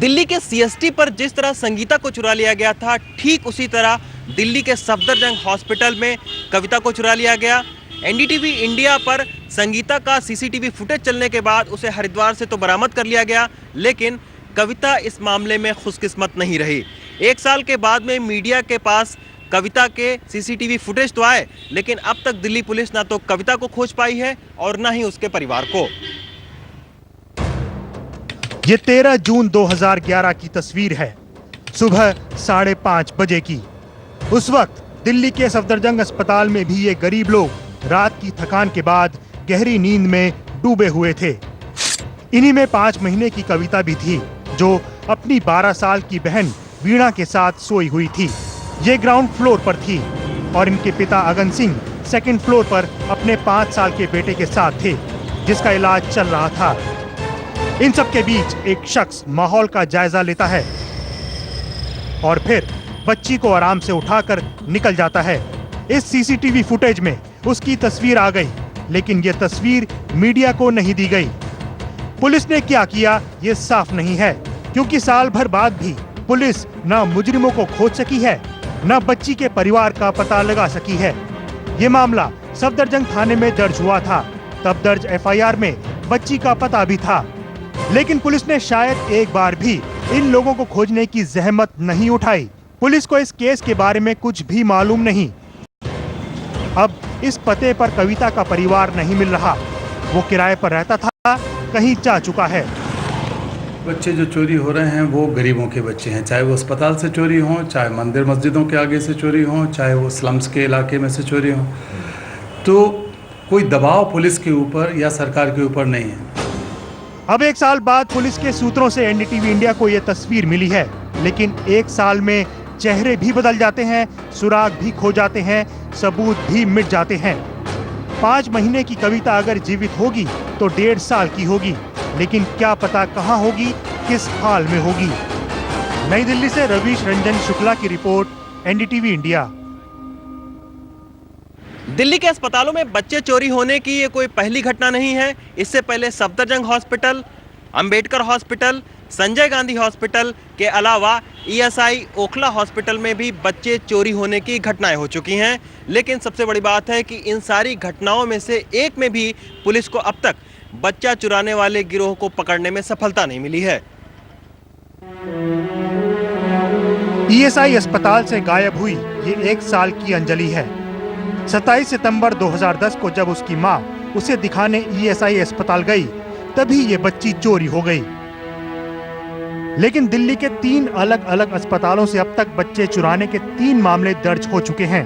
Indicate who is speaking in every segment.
Speaker 1: दिल्ली के सीएसटी पर जिस तरह संगीता को चुरा लिया गया था, ठीक उसी तरह दिल्ली के सफदरजंग हॉस्पिटल में कविता को चुरा लिया गया। एनडीटीवी इंडिया पर संगीता का सीसीटीवी फुटेज चलने के बाद उसे हरिद्वार से तो बरामद कर लिया गया, लेकिन कविता इस मामले में खुशकिस्मत नहीं रही। 1 साल के बाद में मीडिया के पास कविता के सीसीटीवी फुटेज तो आए, लेकिन अब तक दिल्ली पुलिस ना तो कविता को खोज पाई है और ना ही उसके परिवार को।
Speaker 2: ये 13 जून 2011 की तस्वीर है, सुबह 5:30 बजे की। उस वक्त दिल्ली के सफदरजंग अस्पताल में भी ये गरीब लोग रात की थकान के बाद गहरी नींद में डूबे हुए थे। इन्हीं में 5 महीने की कविता भी थी, जो अपनी 12 साल की बहन वीणा के साथ सोई हुई थी। ये ग्राउंड फ्लोर पर थी और इनके पिता अगन सिंह सेकंड फ्लोर पर अपने 5 साल के बेटे के साथ थे, जिसका इलाज चल रहा था। इन सब के बीच एक शख्स माहौल का जायजा लेता है और फिर बच्ची को आराम से उठाकर निकल जाता है। इस सीसीटीवी फुटेज में उसकी तस्वीर आ गई, लेकिन ये तस्वीर मीडिया को नहीं दी गई। पुलिस ने क्या किया ये साफ नहीं है, क्योंकि साल भर बाद भी पुलिस न मुजरिमों को खोज सकी है, न बच्ची के परिवार का पता लगा सकी है। ये मामला सफदरजंग थाने में दर्ज हुआ था। तब दर्ज एफआईआर में बच्ची का पता भी था, लेकिन पुलिस ने शायद एक बार भी इन लोगों को खोजने की जहमत नहीं उठाई। पुलिस को इस केस के बारे में कुछ भी मालूम नहीं। अब इस पते पर कविता का परिवार नहीं मिल रहा। वो किराए पर रहता था, कहीं जा चुका है।
Speaker 3: बच्चे जो चोरी हो रहे हैं वो गरीबों के बच्चे हैं, चाहे वो अस्पताल से चोरी हों, चाहे मंदिर मस्जिदों के आगे से चोरी हों, चाहे वो स्लम्स के इलाके में से चोरी हों। तो कोई दबाव पुलिस के ऊपर या सरकार के ऊपर नहीं है।
Speaker 2: अब 1 साल बाद पुलिस के सूत्रों से एनडीटीवी इंडिया को यह तस्वीर मिली है, लेकिन 1 साल में चेहरे भी बदल जाते हैं, सुराग भी खो जाते हैं, सबूत भी मिट जाते हैं। 5 महीने की कविता अगर जीवित होगी तो 1.5 साल की होगी, लेकिन क्या पता कहां होगी, किस हाल में होगी। नई दिल्ली से रवीश रंजन शुक्ला की रिपोर्ट, एनडीटीवी इंडिया।
Speaker 1: दिल्ली के अस्पतालों में बच्चे चोरी होने की ये कोई पहली घटना नहीं है। इससे पहले Safdarjung hospital, Ambedkar hospital, Sanjay Gandhi hospital के अलावा ईएसआई ओखला हॉस्पिटल में भी बच्चे चोरी होने की घटनाएं हो चुकी हैं। लेकिन सबसे बड़ी बात है कि इन सारी घटनाओं में से एक में भी पुलिस को अब तक बच्चा चुराने वाले गिरोह को पकड़ने में सफलता नहीं मिली है।
Speaker 2: ईएसआई अस्पताल से गायब हुई ये 1 साल की अंजलि है। 27 सितंबर 2010 को जब उसकी मां उसे दिखाने ईएसआई अस्पताल गई, तभी ये बच्ची चोरी हो गई। लेकिन दिल्ली के 3 अलग अलग अस्पतालों से अब तक बच्चे चुराने के 3 मामले दर्ज हो चुके हैं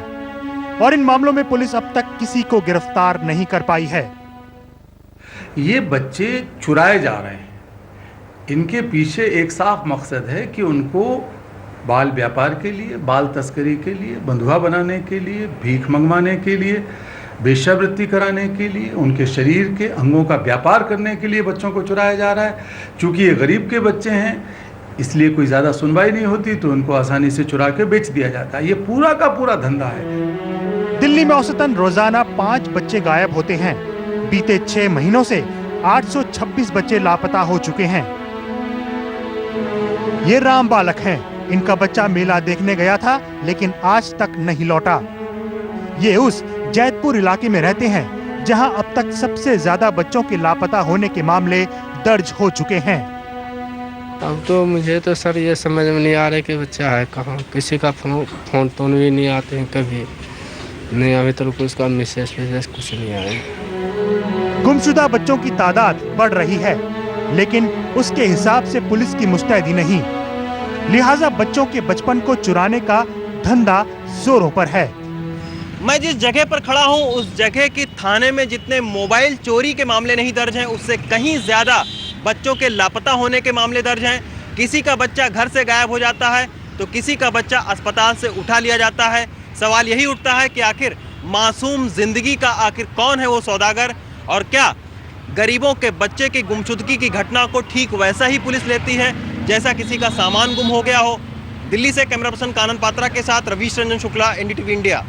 Speaker 2: और इन मामलों में पुलिस अब तक किसी को गिरफ्तार नहीं कर पाई है।
Speaker 3: ये बच्चे चुराए जा रहे हैं, इनके पीछे एक साफ मकसद है कि उनको बाल व्यापार के लिए, बाल तस्करी के लिए, बंधुआ बनाने के लिए, भीख मंगवाने के लिए, वेश्यावृत्ति कराने के लिए, उनके शरीर के अंगों का व्यापार करने के लिए बच्चों को चुराया जा रहा है। चूँकि ये गरीब के बच्चे हैं, इसलिए कोई ज़्यादा सुनवाई नहीं होती, तो उनको आसानी से चुरा के बेच दिया जाता है। ये पूरा का पूरा धंधा है।
Speaker 2: दिल्ली में औसतन रोजाना 5 बच्चे गायब होते हैं। बीते 6 महीनों से 826 बच्चे लापता हो चुके हैं। ये राम बालक हैं। इनका बच्चा मेला देखने गया था, लेकिन आज तक नहीं लौटा। ये उस जैतपुर इलाके में रहते हैं, जहां अब तक सबसे ज्यादा बच्चों के लापता होने के मामले दर्ज हो चुके हैं।
Speaker 4: अब तो मुझे तो सर ये समझ में नहीं आ रहा कि बच्चा है कहाँ। किसी का फोन तो भी नहीं आते हैं, कभी नहीं। अभी तो उसका मैसेज कुछ नहीं आया।
Speaker 2: गुमशुदा बच्चों की तादाद बढ़ रही है, लेकिन उसके हिसाब से पुलिस की मुस्तैदी नहीं। लिहाजा बच्चों के बचपन को चुराने का धंधा जोरों पर है।
Speaker 1: मैं जिस जगह पर खड़ा हूं, उस जगह की थाने में जितने मोबाइल चोरी के मामले नहीं दर्ज हैं, उससे कहीं ज्यादा बच्चों के लापता होने के मामले दर्ज हैं। किसी का बच्चा घर से गायब हो जाता है, तो किसी का बच्चा अस्पताल से उठा लिया जाता है। सवाल यही उठता है कि आखिर मासूम जिंदगी का आखिर कौन है वो सौदागर, और क्या गरीबों के बच्चे की गुमशुदगी की घटना को ठीक वैसा ही पुलिस लेती है जैसा किसी का सामान गुम हो गया हो। दिल्ली से कैमरा पर्सन कानन पात्रा के साथ रवीश रंजन शुक्ला, एनडीटीवी इंडिया।